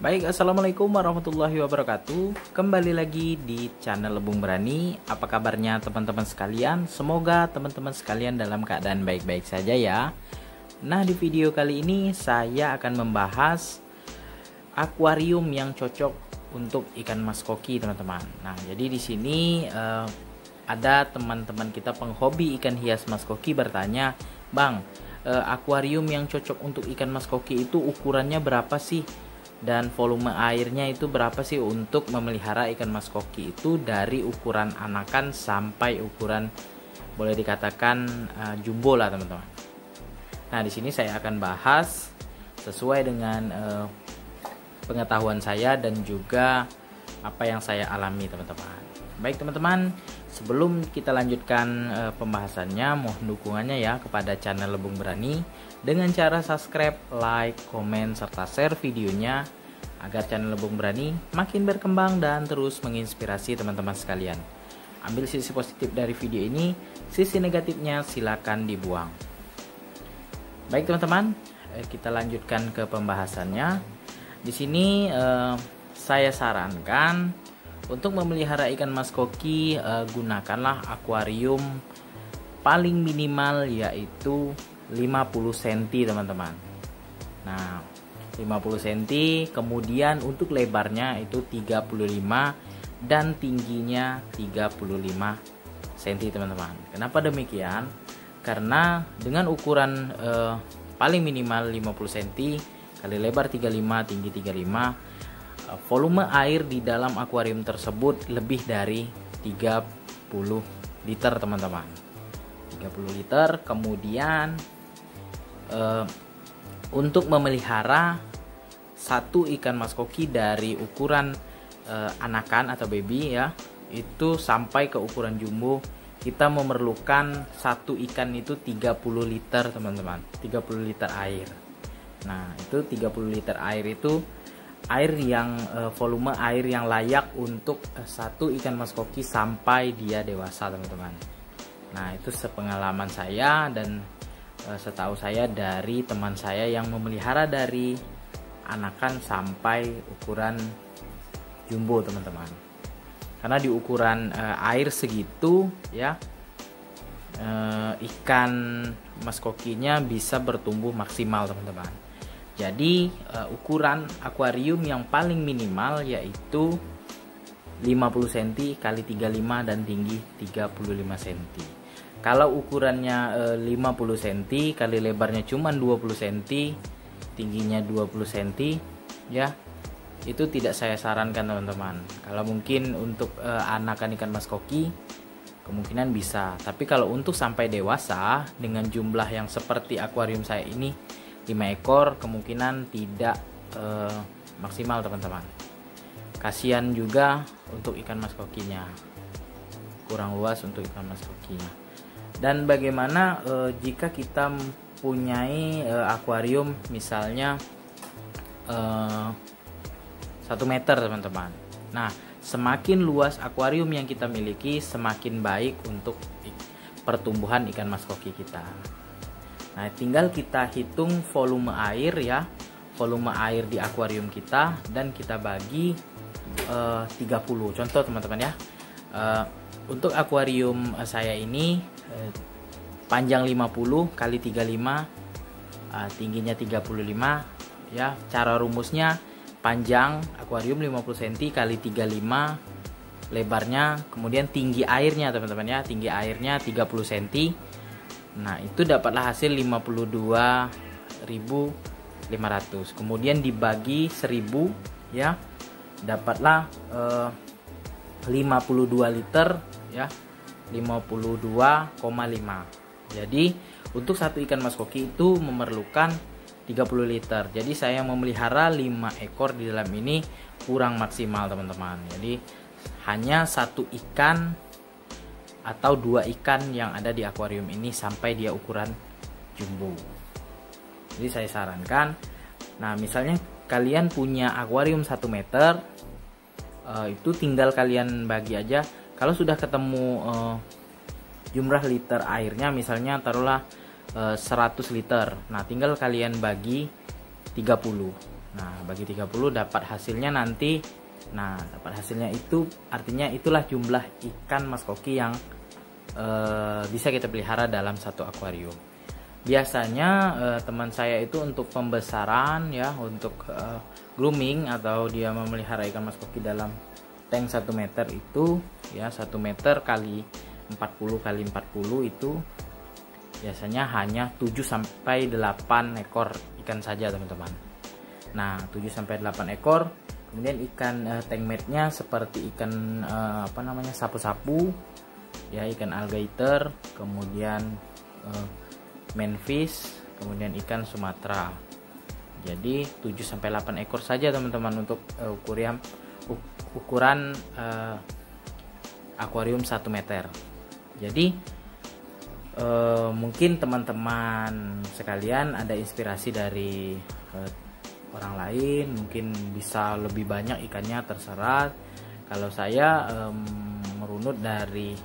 Baik, assalamualaikum warahmatullahi wabarakatuh. Kembali lagi di channel Lebung Berani. Apa kabarnya teman-teman sekalian? Semoga teman-teman sekalian dalam keadaan baik-baik saja ya. Nah, di video kali ini saya akan membahas akuarium yang cocok untuk ikan mas koki, teman-teman. Nah, jadi di sini ada teman-teman kita penghobi ikan hias mas koki bertanya, "Bang, akuarium yang cocok untuk ikan mas koki itu ukurannya berapa sih? Dan volume airnya itu berapa sih untuk memelihara ikan mas koki itu dari ukuran anakan sampai ukuran boleh dikatakan jumbo lah, teman-teman." Nah, di sini saya akan bahas sesuai dengan pengetahuan saya dan juga apa yang saya alami, teman-teman. Baik teman-teman, sebelum kita lanjutkan pembahasannya, mohon dukungannya ya kepada channel Lebung Berani dengan cara subscribe, like, komen, serta share videonya agar channel Lebung Berani makin berkembang dan terus menginspirasi teman-teman sekalian. Ambil sisi positif dari video ini, sisi negatifnya silakan dibuang. Baik teman-teman, kita lanjutkan ke pembahasannya. Di sini saya sarankan untuk memelihara ikan mas koki, gunakanlah akuarium paling minimal yaitu 50 cm, teman-teman. Nah, 50 cm, kemudian untuk lebarnya itu 35 dan tingginya 35 cm, teman-teman. Kenapa demikian? Karena dengan ukuran paling minimal 50 cm kali lebar 35, tinggi 35, volume air di dalam akuarium tersebut lebih dari 30 liter, teman-teman. 30 liter. Kemudian untuk memelihara satu ikan mas koki dari ukuran anakan atau baby ya, itu sampai ke ukuran jumbo, kita memerlukan satu ikan itu 30 liter, teman-teman. 30 liter air. Nah, itu 30 liter air itu air yang volume air yang layak untuk satu ikan mas koki sampai dia dewasa, teman-teman. Nah, itu sepengalaman saya dan setahu saya dari teman saya yang memelihara dari anakan sampai ukuran jumbo, teman-teman. Karena di ukuran air segitu ya, ikan mas kokinya bisa bertumbuh maksimal, teman-teman. Jadi ukuran akuarium yang paling minimal yaitu 50 cm kali 35 dan tinggi 35 cm. Kalau ukurannya 50 cm kali lebarnya cuma 20 cm, tingginya 20 cm ya, itu tidak saya sarankan, teman-teman. Kalau mungkin untuk anakan ikan mas koki kemungkinan bisa, tapi kalau untuk sampai dewasa dengan jumlah yang seperti akuarium saya ini 5 ekor, kemungkinan tidak maksimal, teman-teman. Kasihan juga untuk ikan mas kokinya, kurang luas untuk ikan mas kokinya. Dan bagaimana jika kita mempunyai akuarium misalnya 1 meter, teman-teman. Nah, semakin luas akuarium yang kita miliki, semakin baik untuk pertumbuhan ikan mas koki kita. Nah, tinggal kita hitung volume air ya, volume air di akuarium kita, dan kita bagi 30. Contoh, teman-teman ya, untuk akuarium saya ini panjang 50 kali 35, tingginya 35 ya. Cara rumusnya panjang akuarium 50 cm kali 35, lebarnya, kemudian tinggi airnya, teman-teman ya, tinggi airnya 30 cm. Nah, itu dapatlah hasil 52.500. Kemudian dibagi 1000 ya, dapatlah 52 liter ya, 52,5. Jadi untuk satu ikan mas koki itu memerlukan 30 liter. Jadi saya memelihara 5 ekor di dalam ini kurang maksimal, teman-teman. Jadi hanya satu ikan atau 2 ikan yang ada di akuarium ini sampai dia ukuran jumbo. Jadi saya sarankan, nah misalnya kalian punya akuarium 1 meter, itu tinggal kalian bagi aja. Kalau sudah ketemu jumlah liter airnya, misalnya taruhlah 100 liter, nah tinggal kalian bagi 30. Nah, bagi 30 dapat hasilnya nanti. Nah, dapat hasilnya itu artinya itulah jumlah ikan mas koki yang bisa kita pelihara dalam satu akuarium. Biasanya teman saya itu untuk pembesaran ya, untuk grooming atau dia memelihara ikan mas koki dalam tank 1 meter itu ya, 1 meter kali 40 kali 40 itu biasanya hanya 7 sampai 8 ekor ikan saja teman-teman. Nah, 7 sampai 8 ekor. Kemudian ikan tank mate-nya seperti ikan sapu-sapu ya, ikan alligator, kemudian manfish, kemudian ikan Sumatera. Jadi 7 sampai 8 ekor saja teman-teman untuk ukuran akuarium 1 meter. Jadi mungkin teman-teman sekalian ada inspirasi dari orang lain, mungkin bisa lebih banyak ikannya, terserah. Kalau saya merunut dari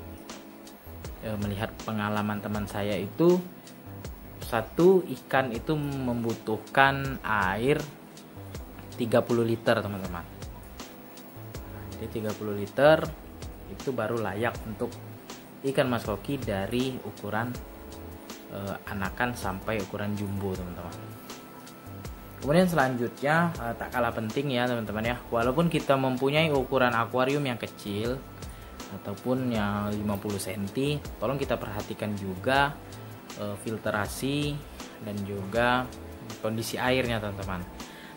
melihat pengalaman teman saya itu, satu ikan itu membutuhkan air 30 liter teman-teman. Jadi 30 liter itu baru layak untuk ikan mas koki dari ukuran anakan sampai ukuran jumbo teman-teman. Kemudian selanjutnya tak kalah penting ya teman-teman ya, walaupun kita mempunyai ukuran akuarium yang kecil ataupun yang 50 cm, tolong kita perhatikan juga filterasi dan juga kondisi airnya teman-teman.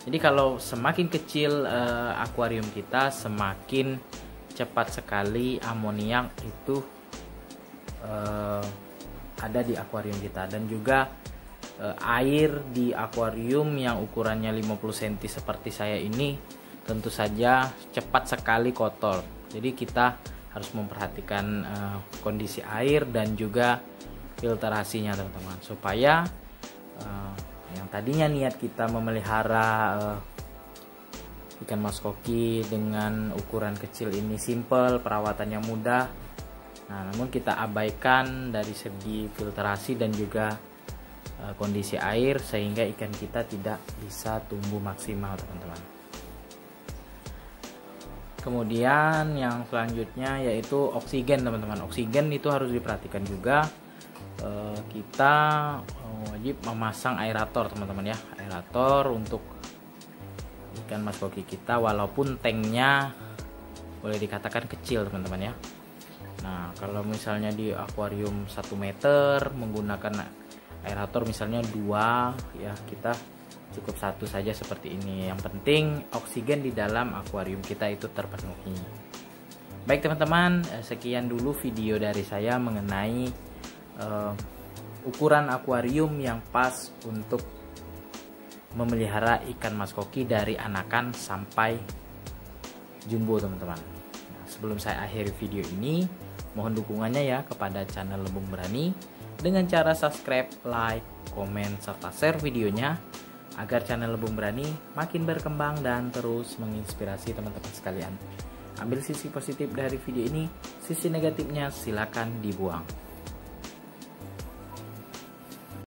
Jadi kalau semakin kecil akuarium kita, semakin cepat sekali amoniak itu ada di akuarium kita, dan juga air di akuarium yang ukurannya 50 cm seperti saya ini tentu saja cepat sekali kotor. Jadi kita harus memperhatikan kondisi air dan juga filterasinya teman-teman, supaya yang tadinya niat kita memelihara ikan mas koki dengan ukuran kecil ini simple, perawatannya mudah, nah namun kita abaikan dari segi filterasi dan juga kondisi air, sehingga ikan kita tidak bisa tumbuh maksimal teman-teman. Kemudian yang selanjutnya yaitu oksigen teman-teman. Oksigen itu harus diperhatikan juga. Kita wajib memasang aerator teman-teman ya, aerator untuk ikan mas koki kita, walaupun tanknya boleh dikatakan kecil teman-teman ya. Nah, kalau misalnya di akuarium 1 meter menggunakan aerator misalnya 2 ya, kita cukup 1 saja seperti ini. Yang penting oksigen di dalam akuarium kita itu terpenuhi. Baik teman-teman, sekian dulu video dari saya mengenai ukuran akuarium yang pas untuk memelihara ikan mas koki dari anakan sampai jumbo teman-teman. Nah, sebelum saya akhiri video ini, mohon dukungannya ya kepada channel Lebung Berani dengan cara subscribe, like, komen, serta share videonya agar channel Lebung Berani makin berkembang dan terus menginspirasi teman-teman sekalian. Ambil sisi positif dari video ini, sisi negatifnya silakan dibuang.